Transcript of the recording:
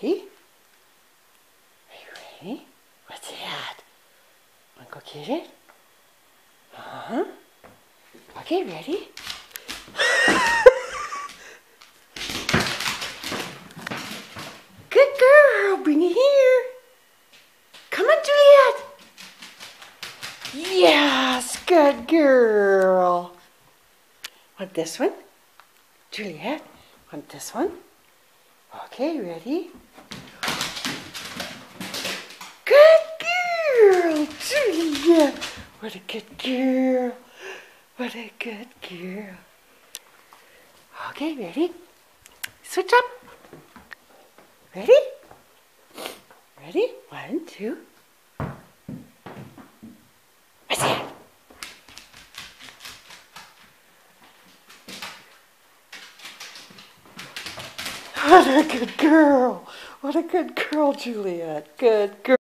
ready? Are you ready? What's that? Want to go get it? Uh-huh. Okay, ready? Good girl, bring it here. Come on, Juliet. Yes, good girl. Want this one? Juliet, want this one? Okay, ready? Good girl, Juliet. What a good girl. What a good girl. Okay, ready? Switch up. Ready? Ready? 1, 2. What's that? What a good girl. What a good girl, Juliet. Good girl.